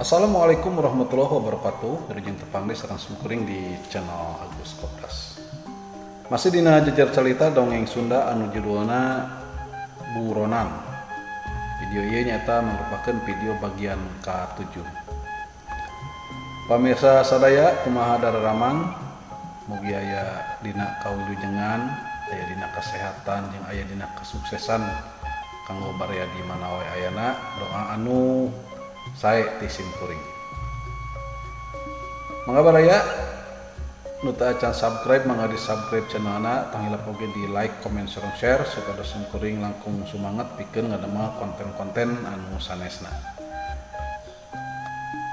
Assalamualaikum warahmatullahi wabarakatuh. Dirujung tepang di sareng sumkuring di channel Agus Kopras. Masih dina jejer cerita dongeng Sunda anu judulna Buronan. Video ieu nyata merupakan video bagian ke-7. Pamirsa sadaya kumaha dararamang, mugi aya dina kawilujengan, aya dina kesehatan jeung aya dina kesuksesan kanggo barea di mana wae ayana. Doa anu sae ti simkuring. Mangga baraya nu teu acan subscribe mangga di subscribe channelna, tang hilap oge di like, comment, sareng share supados simkuring langkung sumanget pikeun ngadamel konten-konten anu sanesna.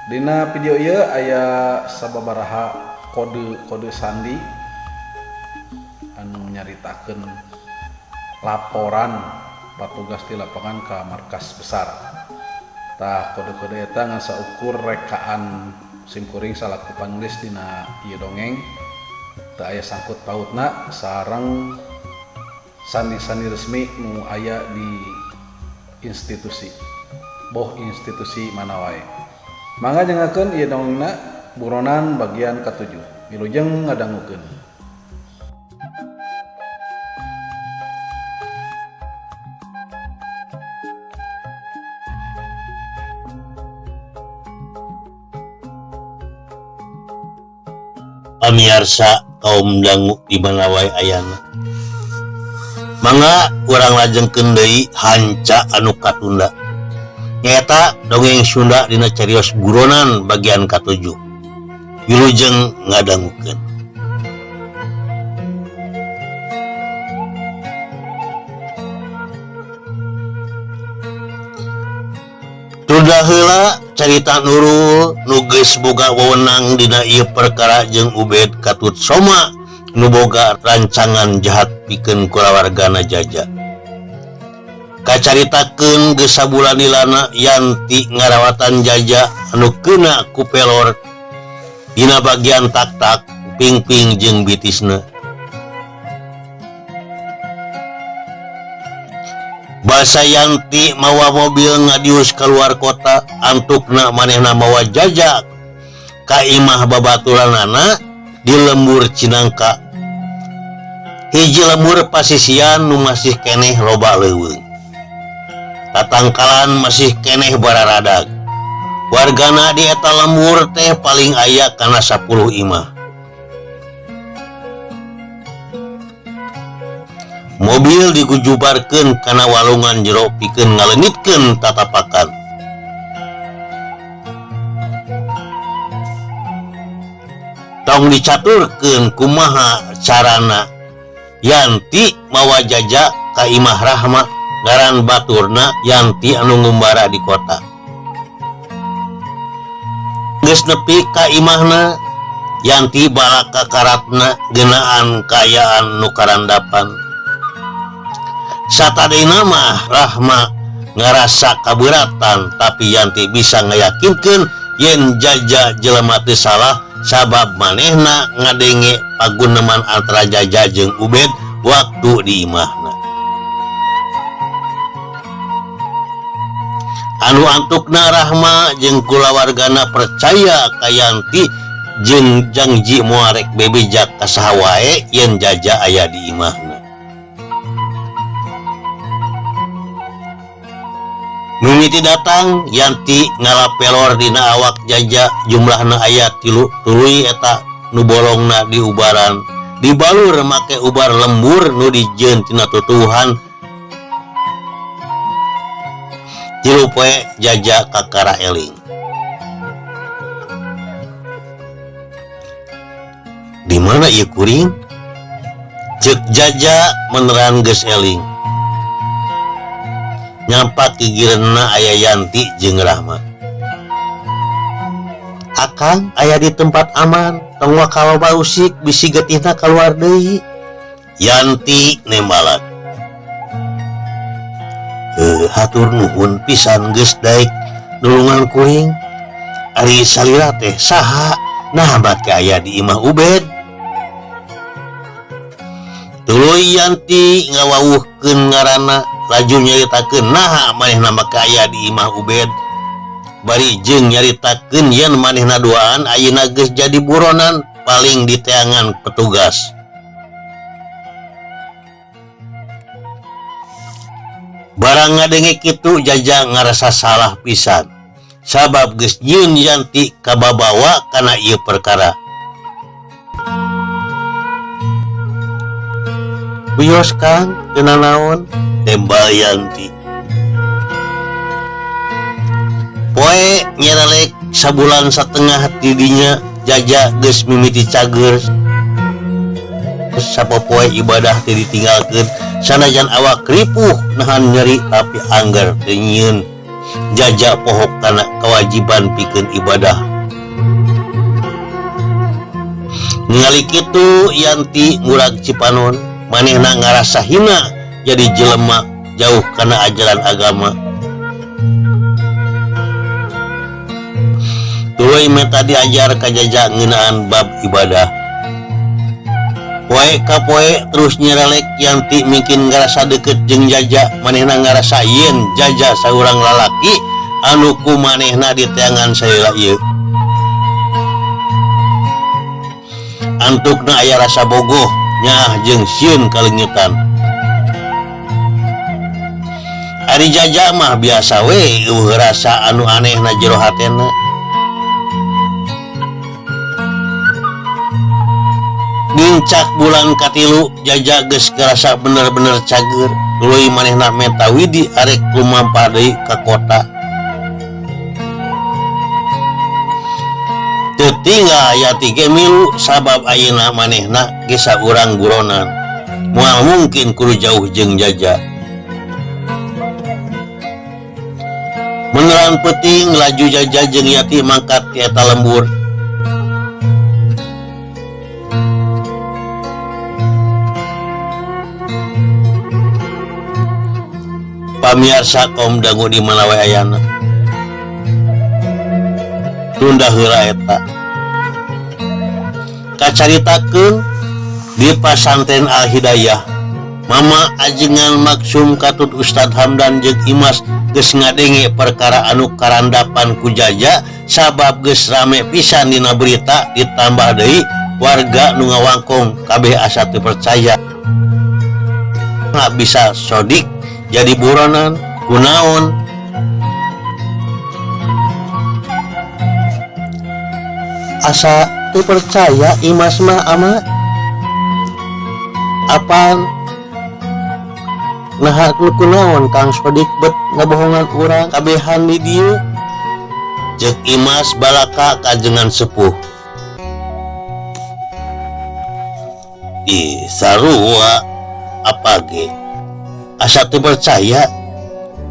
Dina video ieu aya sababaraha kode sandi anu nyaritakeun laporan patugas di lapangan ka markas besar. Tah kode-kode eta ngasa ukur rekaan simkuring salaku panulis dina ieu dongeng teu aya sangkut pautna sareng sandi-sandi resmi nu aya di institusi institusi mana wae. Mangga jengakeun ieu dongengna Buronan bagian ke-7. Wilujeng ngadangukeun. Pamirsa kaum dangu di mana wae ayana, mangga urang lajengkeun deui hanca anu katunda nyaeta dongeng Sunda dina carios Buronan bagian ke-7. Wilujeng ngadangukeun. Tunda heula carita Nurul nu geus boga wewenang dina ieu perkara jeung Ubed katut soma nu boga rancangan jahat pikeun kulawargana Jaja. Kacaritakeun geus sabulan ilana Yanti ngarawatan Jaja anu keuna ku pelor dina bagian tak-tak, ping-ping jeung bitisna. Basa Yanti mawa mobil ngadius keluar kota, antukna manehna mawa Jaja ka imah babaturanana di lembur Cinangka. Hiji lembur pasisian nu masih keneh loba leuweung. Tatangkalan masih keneh bararadag. Wargana di eta lembur teh paling aya kana 10 imah. Mobil digujubarkeun kana walungan jero pikeun ngaleungitkeun tatapakan. Tong dicaturkeun kumaha carana Yanti mawa Jaja ka imah Rahma, ngaran baturna Yanti anu ngumbara di kota. Geus nepi ka imahna, Yanti bala ka karatna geunaan kayaan nu karandapan. Satadina mah Rahma ngarasa kaberatan, tapi Yanti bisa ngayakinkeun yen Jaja jelema teu salah sabab manehna ngadenge paguneman antara Jaja jeung Ubed waktu di imahna. Anu antukna Rahma jeung kulawargana percaya ka Yanti jeung janji moal rek bebejak ka saha wae yen Jaja aya di imahna. Mimiti datang, Yanti ngalapelor dina awak Jaja, jumlahna aya 3 tuluy eta nu bolongna di ubaran, dibalur make ubar lembur nu dijieun tina tutuhan. 3 poe Jaja kakara eling. Di mana ieu kuring? Ceuk Jaja meneran geus eling. Nyampak gigireunna aya Yanti jeung Rahma. Akang aya di tempat aman, tong wakaloba usik bisi getihna kaluar deui. Yanti nembalan. Hatur nuhun pisan geus daek nulungan kuring. Ari salira teh saha? Nah bake aya di imah Ubed. Tuluy Yanti ngawawuhkeun ngaranna, laju nyaritakeun naha manehna make aya di imah Ubed. bari jeung nyaritakeun yen manehna duaan ayeuna geus jadi buronan paling di teangan petugas. Barang ngadenge kitu Jaja ngarasa salah pisan sabab geus nyieun Yanti kababawa kana ieu perkara. Bios Kang teu nanaon, tembal Yanti. Poe nyerelek sabulan satengah tidinya Jaja geus mimiti cager sapopoe ibadah teu ditinggalkeun sanajan awak ripuh nahan nyeri tapi anggar teu nyieun. Jaja pohok kana kewajiban pikeun ibadah. Ningali kitu Yanti ngurag Cipanon, manehna ngarasa hina jadi jelema jauh kana ajaran agama. Tuluy meta diajar ka Jaja ngeunaan bab ibadah. Poe ka poe terus nyerelek Yanti mungkin ngarasa deket jeung Jaja, manehna ngarasa yen Jaja saurang lalaki anu ku manehna di teangan saheula ieu. Antukna aya rasa bogoh nyah jeung sieun kalengitan. Ari Jaja mah biasa we eueuh rasa anu anehna jero hatena. Nincak bulan katilu Jaja geus ngarasa bener-bener cager. Tuluy manehna meta widi arek lumampah deui ka kota. Teu tinggal Yati ge milu sabab ayeuna manehna geus saurang buronan. Moal mungkin kudu jauh jeung Jaja. Meneran peuting laju Jaja jeung Yati mangkat ti eta lembur. Pamirsa kaum dangu di mana wae ayana. Tunda heula eta. Kacaritakeun di Pasantren Al Hidayah, Mama ajengan maksum katut Ustad Hamdan jeung Imas geus ngadenge perkara anu karandapan ku Jaja sabab geus rame pisan dina berita, ditambah deui warga nu ngawangkong kabeh asa teu percaya. Nggak bisa sodik jadi buronan kunaon. Asa teu percaya Imas mah ama apaan nah kunaon Kang Sodik bet ngabohongan urang kabehan di dieu. Ceuk Imas balaka kajengan sepuh. Ih sarua apa ge asa teu percaya,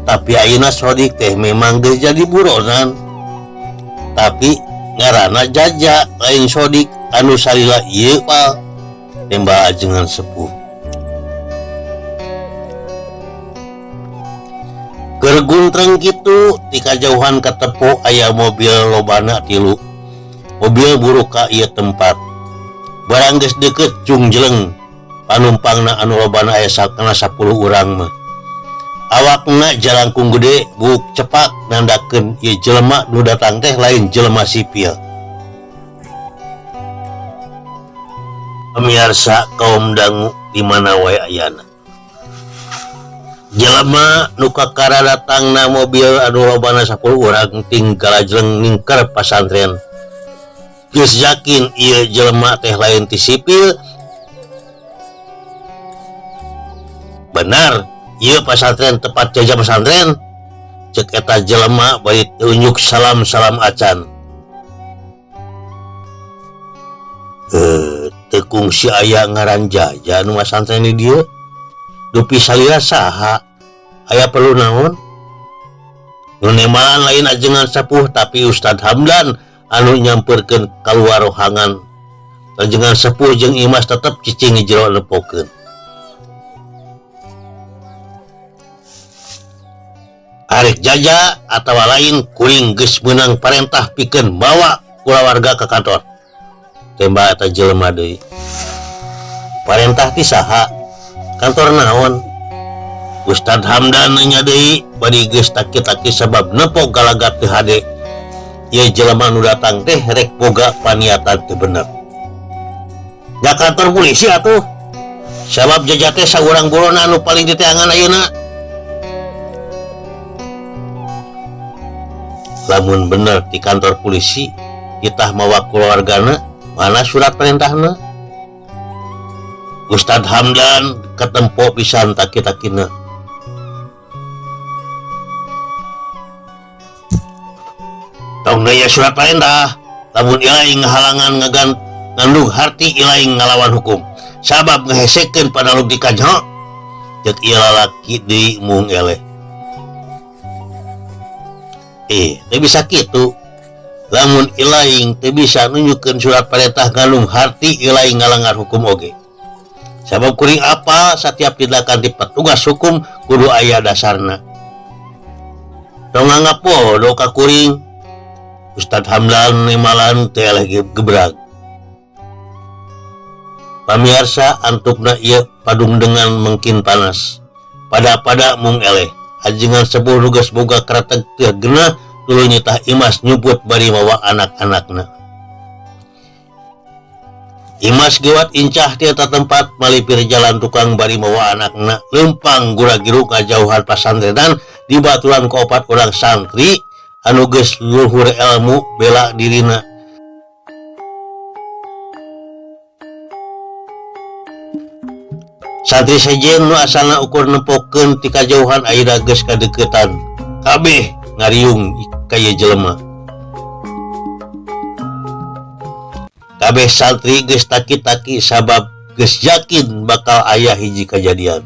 tapi ayeuna Sodik teh memang geus jadi buronan. Tapi ngaranna Jaja lain Sodik anu salila ieu pal, tembak ajengan sepuh. Keur guntreng kitu ti kajauhan katepo aya mobil lobana 3. Mobil buru ka ieu tempat. Barang geus deukeut cung jeleng panumpangna anu lobana aya sakana 10 urang mah. Awakna jalangkung gede buk cepak nandakeun ieu jelema nu datang teh lain jelema sipil. Pamirsa kaum dangu di mana wae ayana. Jelema nu kakara datangna mobil anu lobana 10 urang tinggal jeleng ningker pasantren. Geus yakin ieu jelema teh lain ti sipil. Benar, ieu pasantren tepat Jaja pesantren. Cek eta jelema bari tunjuk salam-salam acan. Tekung si aya ngaran Jaja nu pasantren di dieu. Dupi salira saha? Aya perlu naon? Nu nemalan lain ajengan sepuh tapi Ustad Hamdan anu nyamperkeun kaluar rohangan. Ajengan sepuh jeung Imas tetep cicing jero lepokeun. Arek Jaja atawa lain kuring geus meunang parentah pikeun bawa kulawarga ke kantor. Tembak eta jelema deui. Parentah ti saha? Kantor naon? Ustad Hamdan nanya deui bari geus taki-taki sabab nepok galagat teu hade Ye jelema nu datang teh rek boga paniatan teu bener. Da kantor polisi atuh. Sabab jaja teh saurang bulona anu paling diteangan ayeuna. Lamun bener di kantor polisi kita mawa keluargana, mana surat perintahna? Ustad Hamdan ketempo pisan taki-takina. Tong daya surat perintah, lamun ilaing ngahalangan ngandung harti ilaing ngalawan hukum. Sabab ngehesekeun pada log dikajho, cek ieu lalaki deui mung eleh. Teu bisa kitu. Lamun ilaing teu bisa nunjukkeun surat perintah ngandung harti ilaing ngalangar hukum oge. Sabab kuring apa setiap tindakan di petugas hukum kudu aya dasarna. Tong anggap podo ka kuring. Ustad Hamdan nimalan teu eleh gebrag. Pamirsa antukna ieu padung dengan mungkin panas. Pada mung eleh. Ajengan sepuh nugas boga karateg teu genah tuluy nyitah Imas nyebut bari mawa anak-anakna. Imas gewat incah ti eta tempat malipir jalan tukang bari mawa anakna lempang gura-giru kajauhan pasantrenan dibaturan ku 4 urang santri anu geus luhur ilmu bela dirina. Santri sejen nu asalna ukur nempokeun ti kajauhan ayeuna geus kadeukeutan. Kabeh ngariung ka ieu jelema. Kabeh santri geus taki-taki sabab geus yakin bakal aya hiji kejadian.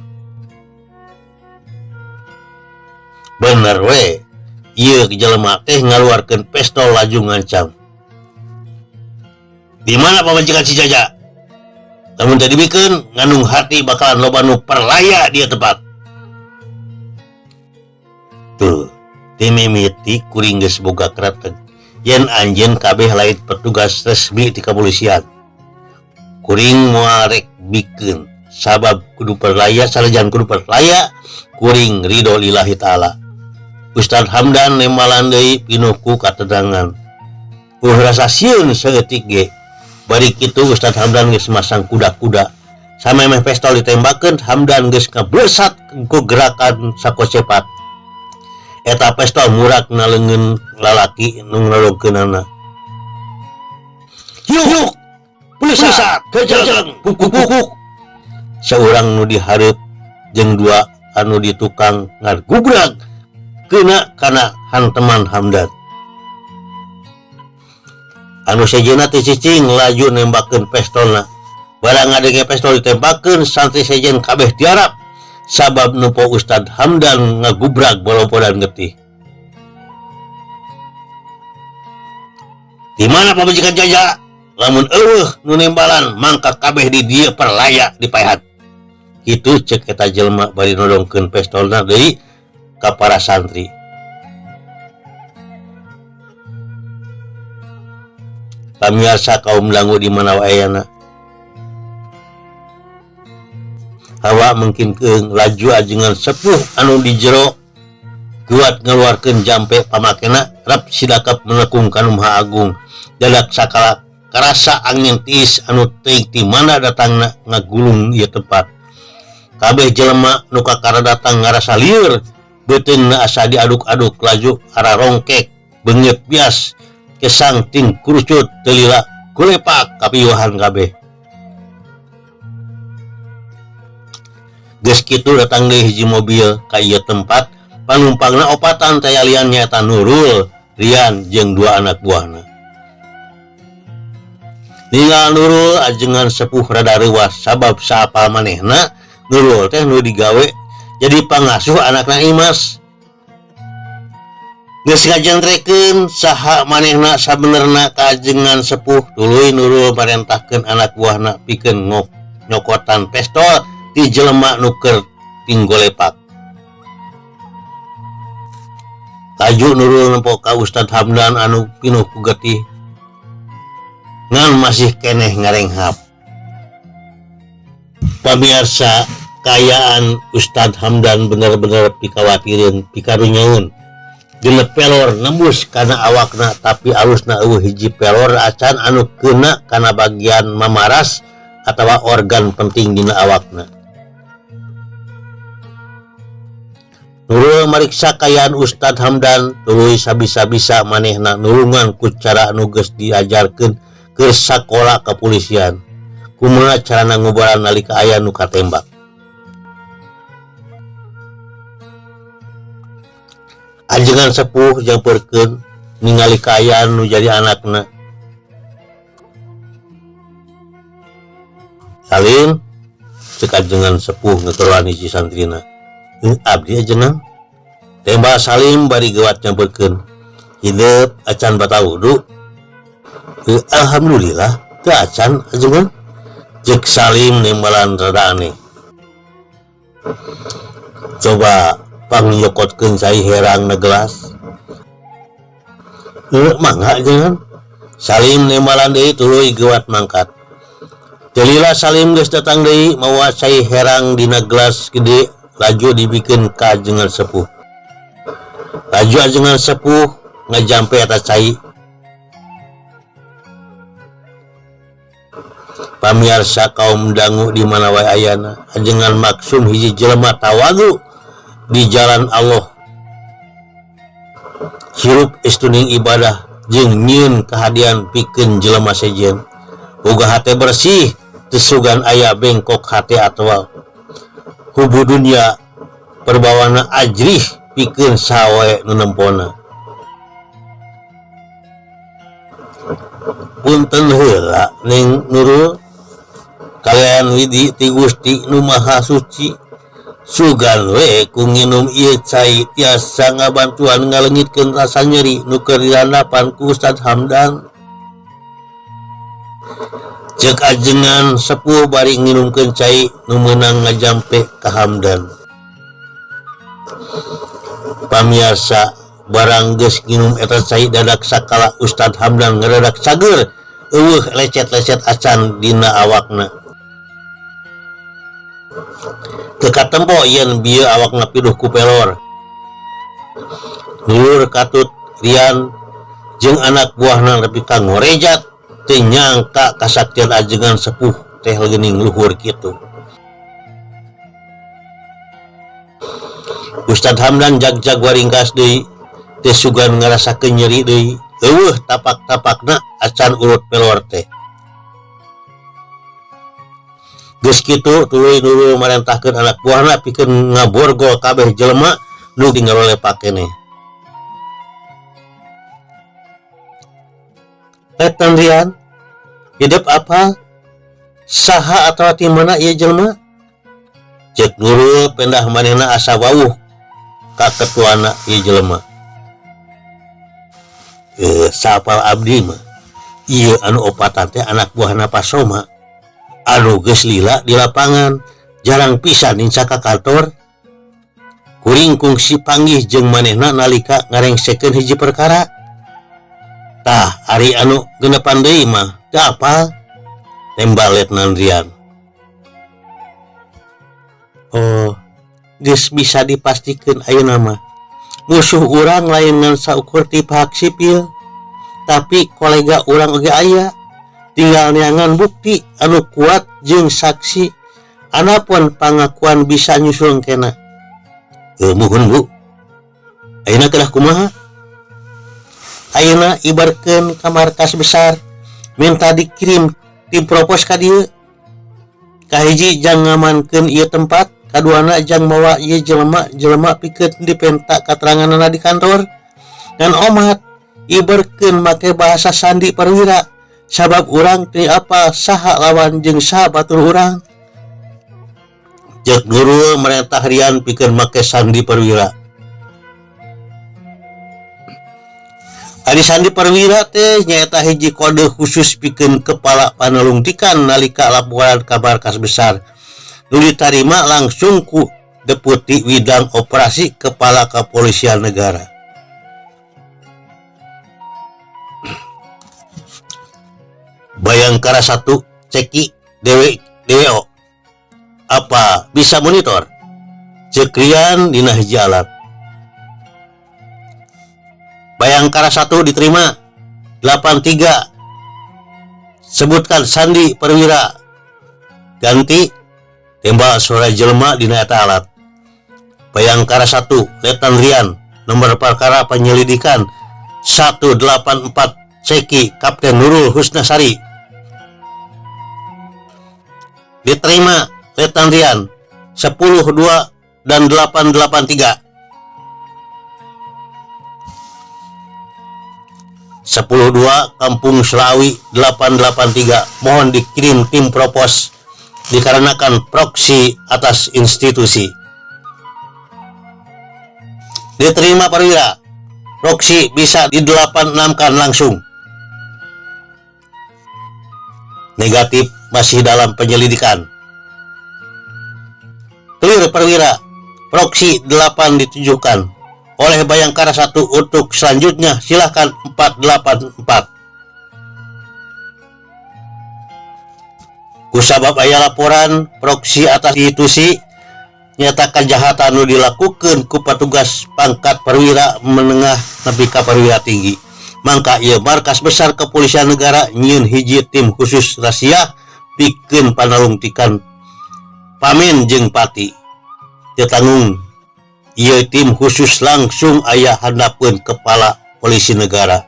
Bener we. Ieu jelema teh ngaluarkeun pistol laju ngancam. Di mana pamajikan si Jaja? Lamun teu dibikeun ngandung hati bakalan loba nu perlaya dia tempat. Tuh, timimiti kuring geus boga karateg. Yen anjeun kabeh lain petugas resmi ti kepolisian. Kuring moal rek bikeun sabab kudu perlaya sanajan kudu perlaya kuring ridho lillahi taala. Ustad Hamdan nemalan deui pinuh ku katedangan. Rasa sieun saeutik ge. Bari kitu Ustad Hamdan geus masang kuda-kuda. Samemeh pistol ditembakeun, Hamdan geus ngablersat ku gerakan sakocepat. Eta pistol murak na leungeun lalaki nu ngalogkeunana. Yuk, pulisa, kejeleng, pukuk. Seorang nu dihareup jeung 2 anu di tukang ngargubrag kena kana hanteman Hamdan. Anu sejena teh cicing laju nembakeun pistolna. Barang ngadenge pistol ditembakeun, santri sejen kabeh tiarap sabab nempo Ustad Hamdan ngagubrag bolopodan getih. Di mana pamajikan Jaja? Lamun eueuh nu nembalan mangka kabeh di dieu perlaya dipaehat. Kitu cek eta jelema bari nodongkeun pistolna deui ka para santri. Pamirsa kaum dangu di mana wae aya. Hawa mungkin keung laju ajengan sepuh anu di jero kuat ngeluarkeun jampe pamakena rap sidakap menekung kanu Maha Agung. Dadak sakala karasa angin tiis anu teuing ti mana datangna ngagulung ieu tempat. Kabeh jelema nu kakara datang ngarasa lieur, beuteungna asa diaduk-aduk laju ara rongkek beungeut bias kesang ting kurucut teu lila kulepak kapieuhan kabeh. Geus kitu datang deui hiji mobil ka ieu tempat, panumpangna opatan taya lian nyaeta Nurul, Rian jeung 2 anak buahna. Ninggal Nurul ajengan sepuh rada reuwas sabab saapal manehna Nurul teh nu digawe jadi pangasuh anakna Imas. Geus ngajentrekeun saha manehna sabenerna ka ajengan sepuh, tuluy Nurul marentahkeun anak buahna pikeun nyokotan pistol ti jelema nu keur tinggolepak. Laju Nurul nempo ka Ustad Hamdan anu pinuh ku getih. Ngan masih keneh ngarenghap. Pamirsa, kayaan Ustad Hamdan bener-bener pikawatireun, pikarunyaun. genep pelor nembus karena awakna tapi alusna hiji pelor acan anu kena karena bagian mamaras atau organ penting dina awakna. Nurul mariksa kayaan Ustad Hamdan tuluy sabisa-bisa manehna nulungan ku cara anu geus diajarkeun ke sakola kepolisian kumaha carana ngubaran nalika aya nu katembak. Ajengan sepuh jamperkeun ningali kaayaan nu jadi anakna. Salim cek ajengan sepuh ngakeruan hiji santrina. Abdi ajengan tembak Salim bari gewat nyamperkeun hidup acan bata wudu. Alhamdulillah teu acan ajengan cek Salim nembalan rada aneh. Coba pangyokotkeun cai herang na gelas. Mangga ajengan. Salim nembalan deui tuluy gewat mangkat. Jalila Salim geus datang deui mawa cai herang dina gelas gede laju dibikin ka ajengan sepuh. Laju ajengan sepuh ngajampe eta cai. Pamirsa kaum dangu di mana wae ayana, ajengan maksum hiji jelema tawadu di jalan Allah. Hirup istuning ibadah jeung nyieun kahadian pikeun jelema sejen. Boga hate bersih, teu sugan aya bengkok hate atawa hubu dunia perbawana ajrih pikeun sawe nu nempona. Punten heula Neng Nurul kalian widi ti Gusti nu Maha Suci sugan we ku nginum ieu cai tiasa ngabantuan ngaleungitkeun rasa nyeri nu keur dirandapan ku Ustad Hamdan. Cek ajengan sepuh bari nginumkeun cai nu meunang ngajampe ka Hamdan. Pamirsa barang geus nginum eta cai dadak sakala Ustad Hamdan ngadadak cager eueuh lecet-lecet acan dina awakna. Teu katempo yen bieu awakna piduh ku pelor. Nulur Katut Rian jeung anak buahna nepi ka ngorejat teu nyangka kasaktian ajengan sepuh teh leuning luhur kitu. Ustad Hamdan jag-jag waringkas deui teh sugan ngarasakeun nyeri deui. Eueuh tapak-tapakna acan urut pelor teh. Geus kitu tuluy Nurul marentahkeun anak buahna pikeun ngaborgol kabeh jelema nu tinggal oleh pakene. Etan Rian, hidup apa? Saha atawa ti mana ieu jelema? Cek Nurul pendah manehna asa wawuh ka ketuana ieu jelema. Sapal abdi mah ieu anu opatan teh anak buahna Pasoma anu geus lila di lapangan jarang pisan ninca ka kantor. Kuring kungsi panggih jeung manehna nalika ngarengsekeun hiji perkara. Tah ari anu genepan deui mah teu apal tembak Letnan Rian. Oh, geus bisa dipastikeun ayeuna mah musuh urang lain ngan saukur ti pihak sipil, tapi kolega urang oge aya. Tinggal neangan bukti anu kuat jeung saksi, anapun pangakuan bisa nyusul kena. Muhun Bu, ayeuna kedah kumaha? Ayeuna ibarkeun ka markas besar, minta dikirim tim propos ka dieu. Kahiji jang ngamankeun ieu tempat, kaduana jang mawa ieu jelema pikeun dipenta kateranganna di kantor. Dan omat ibarkeun make bahasa sandi perwira, sabab urang teu apa saha lawan jeung saha batur urang. Cek Nurul merentah Rian pikeun make sandi perwira. Ari sandi perwira teh nyaeta hiji kode khusus pikeun kepala panelungtikan nalika laporan ka markas besar nu ditarima langsung ku Deputi Bidang Operasi Kepala Kepolisian Negara. Bayangkara 1 Ceki DWO apa bisa monitor? Cek Rian dina hiji alat. Bayangkara 1 diterima 83. Sebutkan Sandi Perwira. Ganti tembak suara jelema dina eta alat. Bayangkara 1 Letnan Rian. Nomor perkara penyelidikan 184 Seki Kapten Nurul Husnasari. Diterima Letnan Rian 10-2 dan 883. 10-2 Kampung Selawi 883. Mohon dikirim tim propos dikarenakan proksi atas institusi. Diterima Perwira. Proksi bisa di 86-kan langsung. Negatif, masih dalam penyelidikan. Clear Perwira. Proksi 8 ditujukan. Oleh Bayangkara 1 untuk selanjutnya silahkan 484. Kusabab aya laporan proksi atas institusi nyata kejahatan nu dilakukan ku petugas pangkat perwira menengah nepi ka perwira tinggi. Mangka ieu markas besar kepolisian negara nyieun hiji tim khusus rahasia pikeun panalungtikan pamen jeung pati. Teu tanggung ieu tim khusus langsung aya handapeun kepala polisi negara.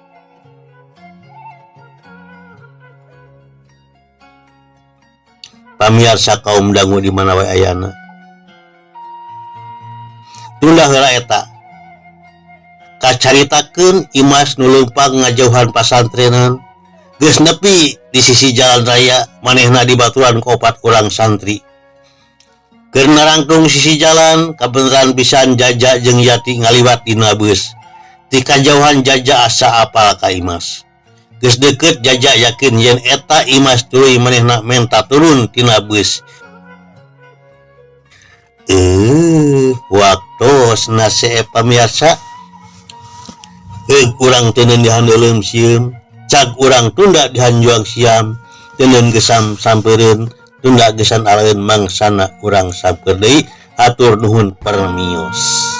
Pamirsa kaum dangu di mana wae ayana. Tunda heula eta. Kacaritakeun Imas nu leumpang ngajauhan pasantrenan geus nepi di sisi jalan raya manehna dibaturan ku 4 urang santri. Keur narangtung sisi jalan kabeneran pisan Jaja jeung Yati ngaliwat dina beus. Ti kajauhan Jaja asa apal ka Imas. Geus deukeut Jaja yakin yen eta Imas tuluy manehna menta turun tina beus. Waktos nase pamirsa. Urang tenen dihandeuleum sieum, cag urang tunda dihanjuang siam, tenen gesam sampereun, tunda gesan aleun mangsana urang samper deui, atur nuhun permios.